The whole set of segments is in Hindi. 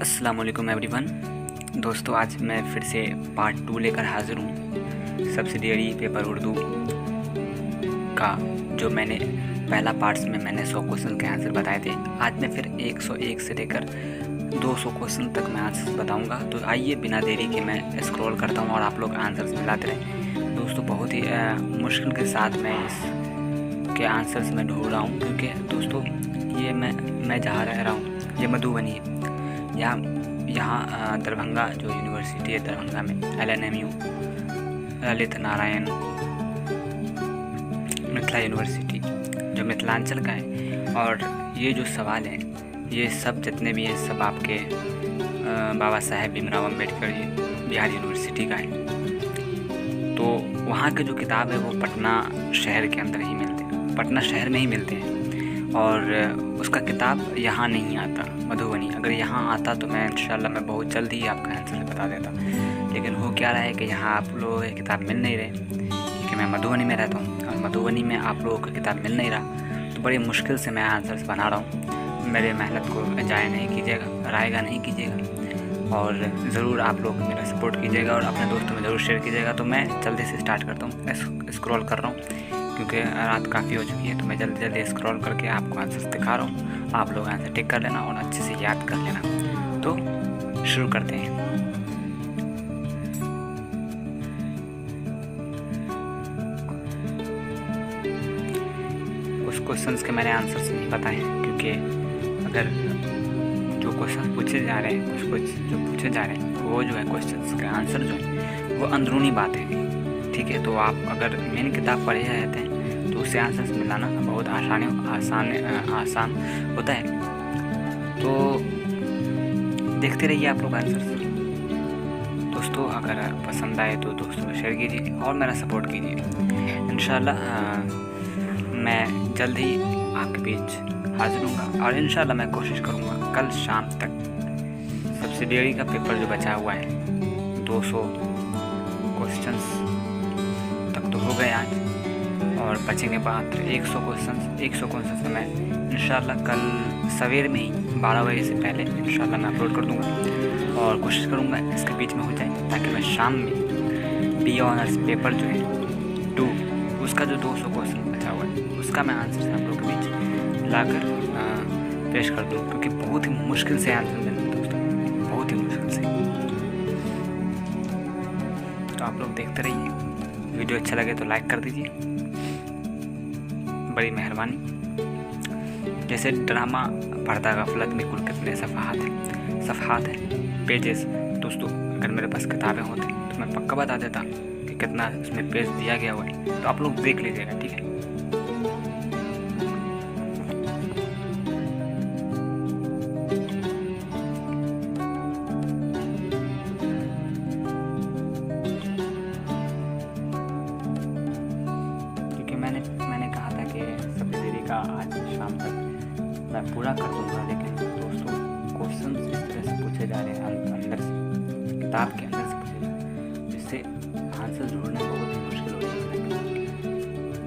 अस्सलाम वालेकुम एवरीवन। दोस्तों, आज मैं फिर से पार्ट 2 लेकर हाज़िर हूँ सब्सिडियरी पेपर उर्दू का। जो मैंने पहला पार्ट्स में मैंने 100 क्वेश्चन के आंसर बताए थे, आज मैं फिर 101 से लेकर 200 क्वेश्चन तक मैं आंसर बताऊँगा। तो आइए बिना देरी के मैं स्क्रॉल करता हूँ और आप लोग आंसर्स मिलाते रहें। दोस्तों, बहुत ही मुश्किल के साथ मैं इसके आंसर्स में ढूंढ रहा हूँ, क्योंकि दोस्तों ये मैं जहाँ रह रहा हूँ ये मधुबनी है। यहाँ दरभंगा जो यूनिवर्सिटी है, दरभंगा में LNMU ललित नारायण मिथिला यूनिवर्सिटी जो मिथिलांचल का है। और ये जो सवाल हैं ये सब जितने भी हैं सब आपके बाबा साहेब भीमराव अम्बेडकर जी बिहार यूनिवर्सिटी का है। तो वहाँ के जो किताब है वो पटना शहर के अंदर ही मिलते हैं, पटना शहर में ही मिलते हैं। और उसका किताब यहाँ नहीं आता मधुबनी। अगर यहाँ आता तो मैं इंशाल्लाह मैं बहुत जल्द ही आपका आंसर बता देता। लेकिन हो क्या रहा है कि यहाँ आप लोगों को किताब मिल नहीं रहे, क्योंकि मैं मधुबनी में रहता हूँ और मधुबनी में आप लोगों को किताब मिल नहीं रहा। तो बड़ी मुश्किल से मैं आंसर्स बना रहा हूँ। मेरे मेहनत को ज़ाया नहीं कीजिएगा, रायगा नहीं कीजिएगा, और ज़रूर आप लोग मेरा सपोर्ट कीजिएगा और अपने दोस्तों में ज़रूर शेयर कीजिएगा। तो मैं जल्दी से स्टार्ट करता हूँ, स्क्रॉल कर रहा हूँ क्योंकि रात काफ़ी हो चुकी है। तो मैं जल्दी स्क्रॉल करके आपको आंसर्स दिखा रहा हूँ। आप लोग आंसर टिक कर लेना और अच्छे से याद कर लेना। तो शुरू करते हैं। कुछ क्वेश्चंस के मैंने आंसर्स नहीं बताए हैं, क्योंकि अगर जो क्वेश्चन पूछे जा रहे हैं कुछ जो पूछे जा रहे हैं वो जो है क्वेश्चंस के आंसर जो है वो अंदरूनी बातें हैं, ठीक है। तो आप अगर मेन किताब पढ़े रहते हैं तो उससे आंसर्स मिलाना बहुत आसान होता है। तो देखते रहिए आप लोग आंसर्स। दोस्तों, अगर पसंद आए तो दोस्तों को शेयर कीजिए और मेरा सपोर्ट कीजिए। इंशाल्लाह मैं जल्द ही आपके बीच हाजिर हूँगा और इंशाल्लाह मैं कोशिश करूँगा कल शाम तक सब्सिडियरी का पेपर जो बचा हुआ है 200 क्वेश्चंस तक तो हो गए आज, और बचेंगे मात्र 100 क्वेश्चन मैं इंशाल्लाह कल सवेर में ही 12 बजे से पहले इंशाल्लाह मैं अपलोड कर दूंगा। और कोशिश करूंगा इसके बीच में हो जाए, ताकि मैं शाम में BA ऑनर्स पेपर जो है 2 उसका जो 200 क्वेश्चन बचा हुआ है उसका मैं आंसर आप लोगों के बीच लाकर पेश कर दूँ, क्योंकि बहुत ही मुश्किल से आंसर मिलते हैं दोस्तों, बहुत ही मुश्किल से। तो आप लोग देखते रहिए। वीडियो अच्छा लगे तो लाइक कर दीजिए, बड़ी मेहरबानी। जैसे ड्रामा पर्दा गफलत में कुल कितने सफ़हात हैं पेजेस। दोस्तों, अगर मेरे पास किताबें होती तो मैं पक्का बता देता कि कितना उसमें पेज दिया गया हुआ है। तो आप लोग देख लीजिएगा, ठीक है। मैंने कहा था कि सब्सिडियरी का आज शाम तक मैं पूरा कर दूंगा, लेकिन दोस्तों क्वेश्चन इस तरह से पूछे जा रहे हैं अंदर से, किताब के अंदर से पूछे जा रहे हैं, जिससे आंसर ढूंढना बहुत ही मुश्किल हो जाता है।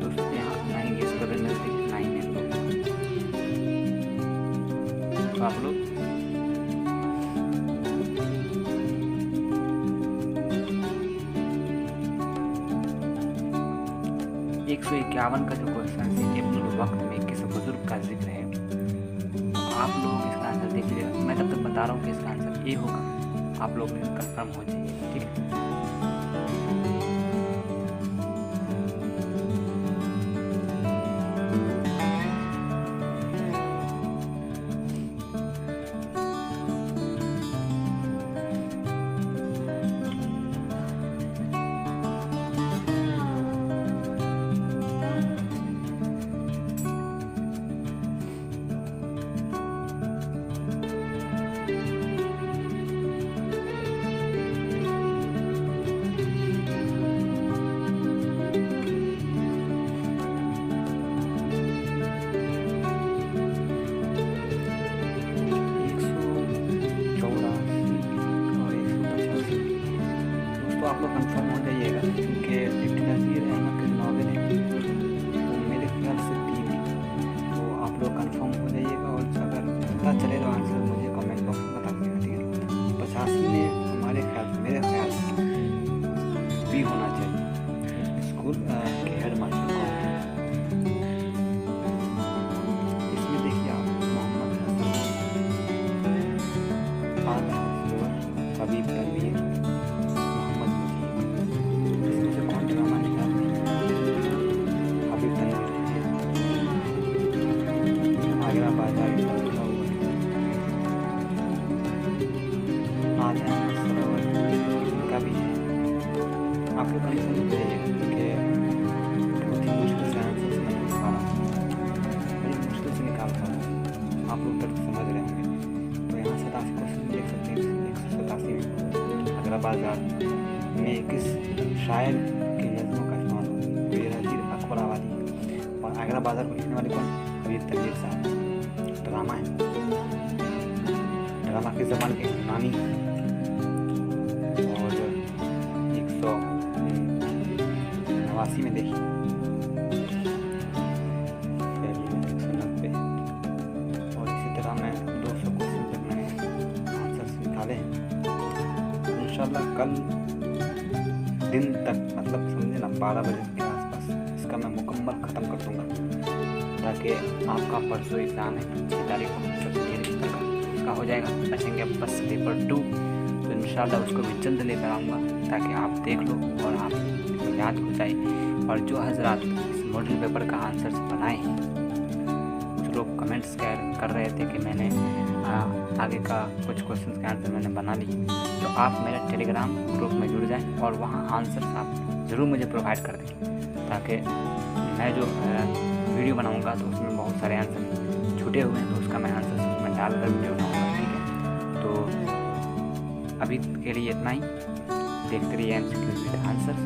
दोस्तों, यहाँ ना ही गेस कर मिलती है ना ही मैन। तो आप लोग एक 151 का जो क्वेश्चन है इब्नुल वक्त में किस बुजुर्ग का जिक्र है। आप लोग इसका आंसर देख लीजिएगा। मैं तब तक बता रहा हूँ कि इसका आंसर ए होगा, आप लोग कंफर्म हो जाइए, ठीक है। आप लोग कंफर्म हो जाइएगा, क्योंकि लिफ्ट नज़ीर अहमद के नावल है वो मेरे ख्याल से 3 है। तो आप लोग कंफर्म हो जाइएगा, और अगर पता चले तो आंसर मुझे कमेंट बॉक्स में बता दीजिएगा, ठीक है। बाजार में किस शायर की नज़मों का इस्तेमाल हुआ? तो ये रजील अकबराबादी। और आगरा बाजार को लिखने वाले कौन? हबीब तनवीर साहब। ड्रामा है, ड्रामा किस ज़बान के? यूनानी। और 189 में देखिए, 190, और इसी तरह मैं 200 क्वेश्चन तक मैंने आंसर्स निकाले हैं। इंशाल्लाह कल दिन तक, मतलब समझे ना, 12 बजे के आसपास इसका मैं मुकम्मल ख़त्म कर दूँगा, ताकि आपका परसों एग्ज़ाम है 6 तारीख को, उसका हो जाएगा। बचेंगे अब बस पेपर 2, तो इंशाल्लाह उसको मैं जल्द लेकर आऊँगा ताकि आप देख लो और आप याद हो जाए। और जो हजरात इस मॉडल पेपर का आंसर्स बनाए हैं, कुछ लोग कमेंट्स कर रहे थे कि मैंने आगे का कुछ क्वेश्चंस के आंसर मैंने बना लिए, तो आप मेरे टेलीग्राम ग्रुप में जुड़ जाएं और वहाँ आंसर्स आप ज़रूर मुझे प्रोवाइड कर दें, ताकि मैं जो वीडियो बनाऊँगा तो उसमें बहुत सारे आंसर छूटे हुए हैं, तो उसका मैं आंसर उसमें डालकर वीडियो बनाऊँगा। ठीक है, तो अभी के लिए इतना ही। देखते रहिए MCQ विद आंसर,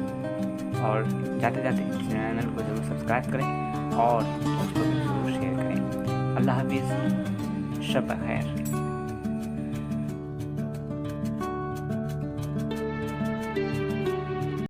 और जाते जाते चैनल को ज़रूर सब्सक्राइब करें और दोस्तों को ज़रूर शेयर करें। अल्लाह हाफिज़, शब खैर।